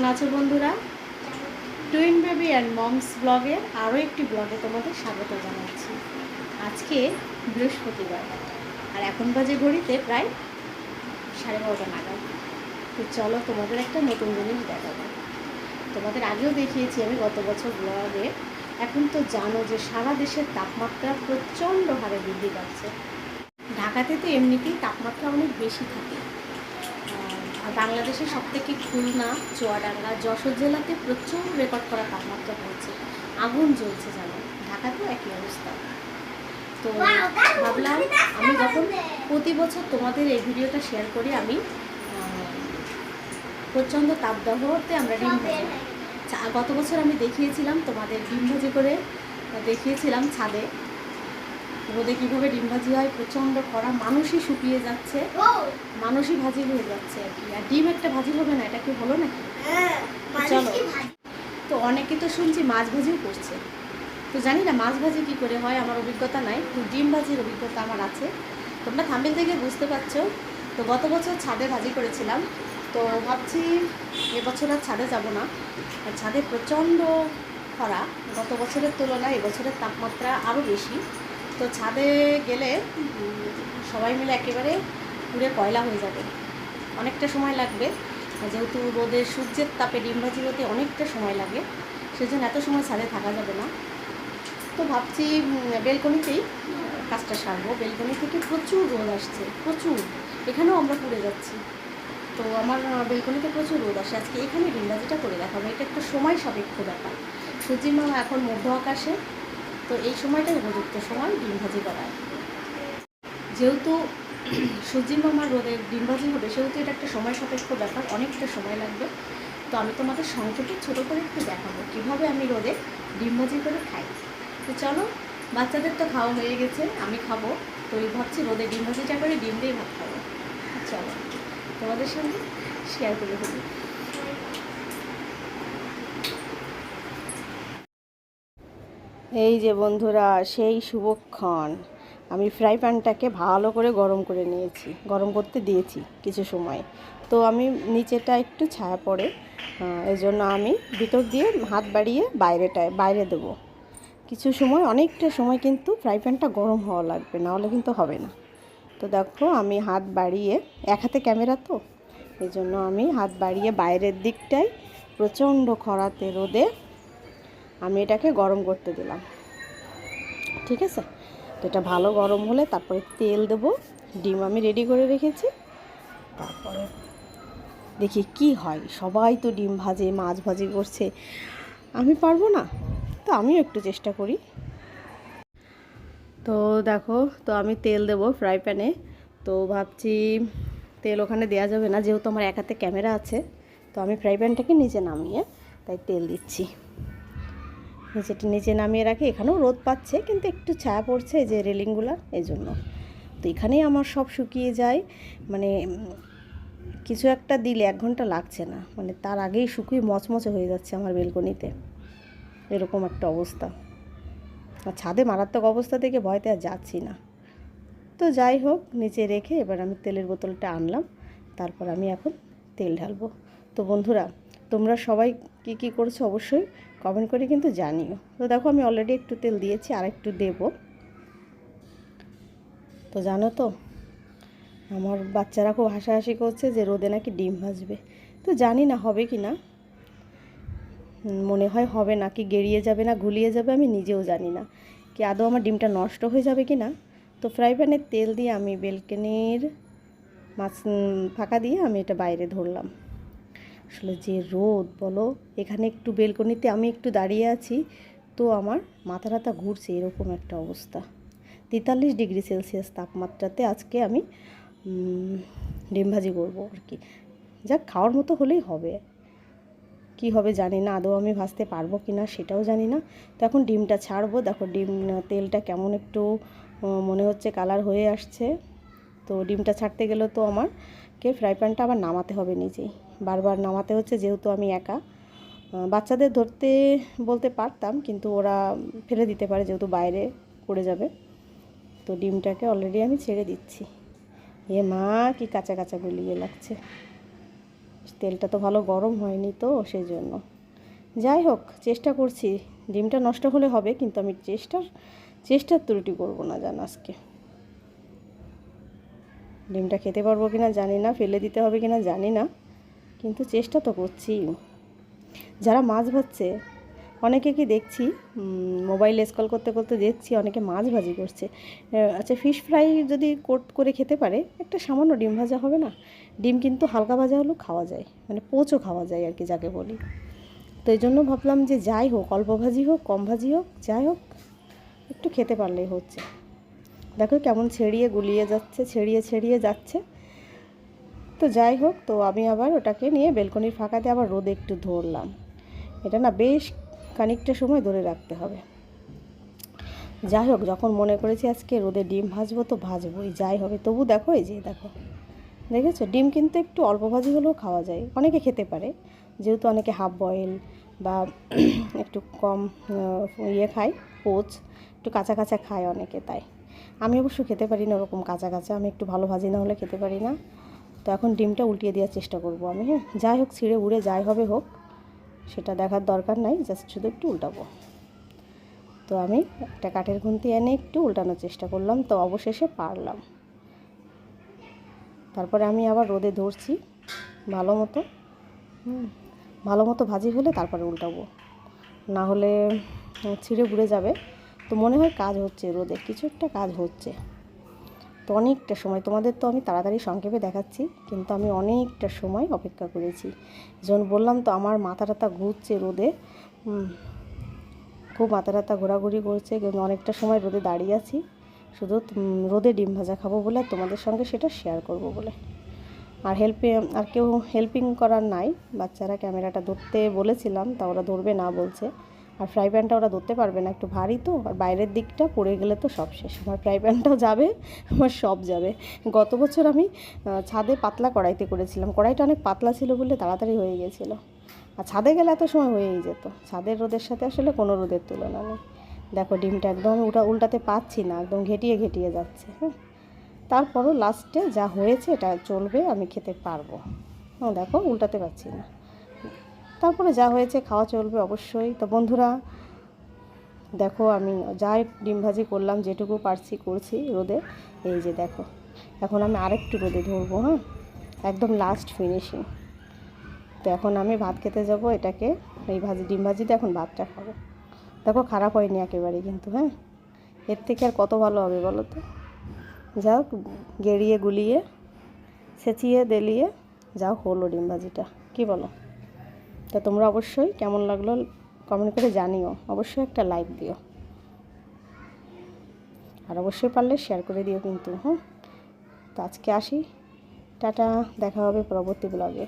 কেমন আছো বন্ধুরা? টুইন বেবি অ্যান্ড মমস ব্লগে আরও একটি ব্লগে তোমাদের স্বাগত জানাচ্ছি। আজকে বৃহস্পতিবার আর এখন বাজে ঘড়িতে প্রায় 12:30 নাগাদ। তো চলো তোমাদের একটা নতুন জিনিস দেখাবো। তোমাদের আগেও দেখিয়েছি আমি গত বছর ব্লগে। এখন তো জানো যে সারা দেশের তাপমাত্রা প্রচণ্ড হারে বৃদ্ধি পাচ্ছে। ঢাকাতে তো এমনিতেই তাপমাত্রা অনেক বেশি থাকে। আর বাংলাদেশের সবথেকে খুলনা, চুয়াডাঙ্গা, যশোর জেলাতে প্রচুর রেকর্ড করা তাপমাত্রা পড়ছে, আগুন জ্বলছে জানো। ঢাকাতেও একই অবস্থা। তো ভাবলাম আমি যখন প্রতি বছর তোমাদের এই ভিডিওটা শেয়ার করি, আমি প্রচণ্ড তাপদাহতে আমরা ডিম ভাজি। গত বছর আমি দেখিয়েছিলাম তোমাদের ডিম ভাজি করে, দেখিয়েছিলাম ছাদে রোদে কীভাবে ডিম ভাজি হয়। প্রচণ্ড খরা, মানুষই শুকিয়ে যাচ্ছে, মানুষই ভাজি হয়ে যাচ্ছে আর কি। আর ডিম একটা ভাজি হবে না, এটা কি হলো নাকি? চলো, তো অনেকে তো শুনছি মাছ ভাজিও করছে। তো জানি না মাছ ভাজি কী করে হয়, আমার অভিজ্ঞতা নাই। তো ডিম ভাজির অভিজ্ঞতা আমার আছে, তোমরা থাম্বনেল থেকে বুঝতে পারছো। তো গত বছর ছাদে ভাজি করেছিলাম, তো ভাবছি এবছর আর ছাদে যাব না। আর ছাদে প্রচণ্ড খরা, গত বছরের তুলনায় এবছরের তাপমাত্রা আরও বেশি। তো ছাদে গেলে সবাই মিলে একেবারে পুরে কয়লা হয়ে যাবে, অনেকটা সময় লাগবে। যেহেতু রোদের সূর্যের তাপে ডিম ভাজি হতে অনেকটা সময় লাগে, সেজন্য এত সময় ছাদে থাকা যাবে না। তো ভাবছি বেলকনিতেই কাজটা সারবো। বেলকনি থেকে প্রচুর রোদ আসছে, প্রচুর, এখানেও আমরা পুড়ে যাচ্ছি। তো আমার বেলকনিতে প্রচুর রোদ আসে, আজকে এখানে ডিম ভাজিটা করে দেখাবো। এটা একটা সময় সাপেক্ষ ব্যাপার। সূর্যি মামা এখন মধ্য আকাশে, তো এই সময়টাই উপযুক্ত সময় ডিম ভাজি করার। যেহেতু সূর্যি মামার রোদে ডিম ভাজি হবে, সেহেতু এটা একটা সময় সাপেক্ষ ব্যাপার, অনেকটা সময় লাগবে। তো আমি তোমাদের সংক্ষেপে ছোটো করে একটু দেখাবো কীভাবে আমি রোদে ডিম ভাজি করে খাই। তো চলো, বাচ্চাদের তো খাওয়া হয়ে গেছে, আমি খাবো। তো এই ভাবছি রোদে ডিম ভাজিটা করে ডিম দিয়ে ভাত খাবো। চলো তোমাদের সঙ্গে শেয়ার করে ফেলি। এই যে বন্ধুরা, সেই শুভক্ষণ, আমি ফ্রাই প্যানটাকে ভালো করে গরম করে নিয়েছি, গরম করতে দিয়েছি কিছু সময়। তো আমি নিচেটা একটু ছায়া পড়ে, এই জন্য আমি ভিতর দিয়ে হাত বাড়িয়ে বাইরে দেবো কিছু সময়, অনেকটা সময়। কিন্তু ফ্রাই প্যানটা গরম হওয়া লাগবে, নাহলে কিন্তু হবে না। তো দেখো আমি হাত বাড়িয়ে, এক হাতে ক্যামেরা তো, এই জন্য আমি হাত বাড়িয়ে বাইরের দিকটায় প্রচণ্ড খরাতে রোদে আমি এটাকে গরম করতে দিলাম। ঠিক আছে, তো এটা ভালো গরম হলে তারপরে তেল দেবো। ডিম আমি রেডি করে রেখেছি, তারপরে দেখি কি হয়। সবাই তো ডিম ভাজে, মাছ ভাজি করছে, আমি পারবো না? তো আমিও একটু চেষ্টা করি। তো দেখো, তো আমি তেল দেবো ফ্রাই প্যানে। তো ভাবছি তেল ওখানে দেওয়া যাবে না, যেহেতু আমার এক হাতে ক্যামেরা আছে। তো আমি ফ্রাই প্যানটাকে নিচে নামিয়ে তাই তেল দিচ্ছি। নিচে নামিয়ে রাখি, এখানেও রোদ পাচ্ছে কিন্তু একটু ছায়া পড়ছে এই যে রেলিংগুলো, এই জন্য। তো এখানেই আমার সব শুকিয়ে যায়, মানে কিছু একটা দিলে 1 ঘন্টা লাগছে না, মানে তার আগেই শুকিয়ে মচমচে হয়ে যাচ্ছে আমার বেলকনিতে, এরকম একটা অবস্থা। আর ছাদে মারাত্মক অবস্থা থেকে ভয়তে আর যাচ্ছি না। তো যাই হোক, নিচে রেখে এবার আমি তেলের বোতলটা আনলাম, তারপর আমি এখন তেল ঢালবো। তো বন্ধুরা, তোমরা সবাই কী কী করছো অবশ্যই কমেন্ট করে কিন্তু জানিও। তো দেখো আমি অলরেডি একটু তেল দিয়েছি, আর একটু দেবো। তো জানো তো, আমার বাচ্চারা খুব হাসাহাসি করছে যে রোদে নাকি ডিম ভাজবে। তো জানি না হবে কি না, মনে হয় হবে না, কি গেড়িয়ে যাবে না ঘুলিয়ে যাবে, আমি নিজেও জানি না কি আদৌ আমার ডিমটা নষ্ট হয়ে যাবে কি না। তো ফ্রাই প্যানের তেল দিয়ে আমি বেলকনির মাছ ফাঁকা দিয়ে আমি এটা বাইরে ধরলাম। আসলে যে রোদ বলো, এখানে একটু বেলকনিতে আমি একটু দাঁড়িয়ে আছি, তো আমার মাথা টাথা ঘুরছে, এরকম একটা অবস্থা। 43 ডিগ্রি সেলসিয়াস তাপমাত্রাতে আজকে আমি ডিম ভাজি করবো আর কি। যাক, খাওয়ার মতো হলেই হবে। কি হবে জানি না, আদৌ আমি ভাজতে পারবো কি না সেটাও জানি না। তো এখন ডিমটা ছাড়বো। দেখো তেলটা কেমন একটু মনে হচ্ছে কালার হয়ে আসছে। তো ডিমটা ছাড়তে গেলে তো আমাকে ফ্রাই প্যানটা আবার নামাতে হবে নিজেই, বারবার নামাতে হচ্ছে, যেহেতু আমি একা। বাচ্চাদের ধরতে বলতে পারতাম, কিন্তু ওরা ফেলে দিতে পারে, যেহেতু বাইরে পড়ে যাবে। তো ডিমটাকে অলরেডি আমি ছেড়ে দিচ্ছি। এ মা, কি কাঁচা কাঁচা গলিয়ে লাগছে। তেলটা তো ভালো গরম হয়নি তো সেই জন্য। যাই হোক, চেষ্টা করছি। ডিমটা নষ্ট হলে হবে, কিন্তু আমি চেষ্টার ত্রুটি করবো না জান আজকে। ডিমটা খেতে পারবো কি না জানি না, ফেলে দিতে হবে কি না জানি না, কিন্তু চেষ্টা তো করছি। যারা মাছ ভাজছে, অনেকে কি দেখছি মোবাইল স্ক্রল করতে করতে দেখছি অনেকে মাছ ভাজি করছে। আচ্ছা, ফিশ ফ্রাই যদি কোট করে খেতে পারে, একটা সামান্য ডিম ভাজা হবে না? ডিম কিন্তু হালকা ভাজা হলেও খাওয়া যায়, মানে পোচও খাওয়া যায় আর কি, যাকে বলি। তো এই জন্য ভাবলাম যে যাই হোক, অল্প ভাজি হোক কম ভাজি হোক, যাই হোক একটু খেতে পারলেই হচ্ছে। দেখো কেমন ছেড়িয়ে গুলিয়ে যাচ্ছে, ছেড়িয়ে যাচ্ছে। তো যাই হোক, তো আমি আবার ওটাকে নিয়ে বেলকনির ফাঁকাতে আবার রোদে একটু ধরলাম। এটা না বেশ খানিকটা সময় ধরে রাখতে হবে। যাই হোক, যখন মনে করেছি আজকে রোদে ডিম ভাজবো তো ভাজবোই, যাই হবে। তবু দেখো, এই যে দেখো, দেখেছো, ডিম কিন্তু একটু অল্প ভাজি হলেও খাওয়া যায়, অনেকে খেতে পারে। যেহেতু অনেকে হাফ বয়েল বা একটু কম খায়, পোচ একটু কাঁচা কাঁচা খায় অনেকে, তাই আমি অবশ্য খেতে পারি না ওরকম কাঁচা কাঁচা, আমি একটু ভালো ভাজি না হলে খেতে পারি না। তো এখন ডিমটা উল্টিয়ে দেওয়ার চেষ্টা করব আমি, হ্যাঁ। যাই হোক, ছিঁড়ে উড়ে যাই হবে হোক, সেটা দেখার দরকার নাই, জাস্ট শুধু একটু উল্টাবো। তো আমি একটা কাঠের খুন্তি এনে একটু উল্টানোর চেষ্টা করলাম, তো অবশেষে পারলাম। তারপরে আমি আবার রোদে ধরছি ভালো মতো, ভালো মতো ভাজি হলে তারপরে উল্টাবো, না হলে ছিঁড়ে ঘুরে যাবে। তো মনে হয় কাজ হচ্ছে, রোদে কিছু একটা কাজ হচ্ছে। তো অনেকটা সময়, তোমাদের তো আমি তাড়াতাড়ি সংক্ষেপে দেখাচ্ছি, কিন্তু আমি অনেকটা সময় অপেক্ষা করেছি। যখন বললাম তো আমার মাথা টাথা ঘুরছে রোদে, খুব মাথা টাথা ঘোরাঘুরি করছে, কিন্তু অনেকটা সময় রোদে দাঁড়িয়ে আছি শুধু রোদে ডিম ভাজা খাবো বলে, তোমাদের সঙ্গে সেটা শেয়ার করব বলে। আর কেউ হেল্পিং করার নাই, বাচ্চারা ক্যামেরাটা ধরতে বলেছিলাম, তা ওরা ধরবে না বলছে। আর ফ্রাই প্যানটা ওরা ধরতে পারবে না, একটু ভারী তো, আর বাইরের দিকটা পড়ে গেলে তো সব শেষ, আমার ফ্রাই প্যানটাও যাবে, আমার সব যাবে। গত বছর আমি ছাদে পাতলা কড়াইতে করেছিলাম, কড়াইটা অনেক পাতলা ছিল বলে তাড়াতাড়ি হয়ে গিয়েছিলো। আর ছাদে গেলে এত সময় হয়েই যেত, ছাদের রোদের সাথে আসলে কোনো রোদের তুলনা নেই। দেখো ডিমটা একদম উল্টাতে পারছি না, একদম ঘেটিয়ে যাচ্ছে, হ্যাঁ। তারপরও লাস্টে যা হয়েছে এটা চলবে, আমি খেতে পারবো। দেখো উল্টাতে পারছি না, তারপরে যা হয়েছে খাওয়া চলবে অবশ্যই। তো বন্ধুরা দেখো, আমি যা ডিম ভাজি করলাম, যেটুকু পারছি করছি রোদে, এই যে দেখো। এখন আমি আরেকটু রোদে ধরবো, হ্যাঁ, একদম লাস্ট ফিনিশিং। তো এখন আমি ভাত খেতে যাব, এটাকে এই ডিম ভাজিতে এখন ভাতটা খাবো। দেখো খারাপ হয়নি একেবারেই কিন্তু, হ্যাঁ। এর থেকে আর কত ভালো হবে বলো তো? যাও, গেড়িয়ে গুলিয়ে ছেঁচিয়ে দেলিয়ে যাও হলো ডিম ভাজিটা, কী বলো? তা তোমরা অবশ্যই কেমন লাগলো কমেন্ট করে জানিও, অবশ্যই একটা লাইক দিও, আর অবশ্যই পারলে শেয়ার করে দিও কিন্তু, হ্যাঁ। তো আজকে আসি, টাটা, দেখা হবে পরবর্তী ব্লগে।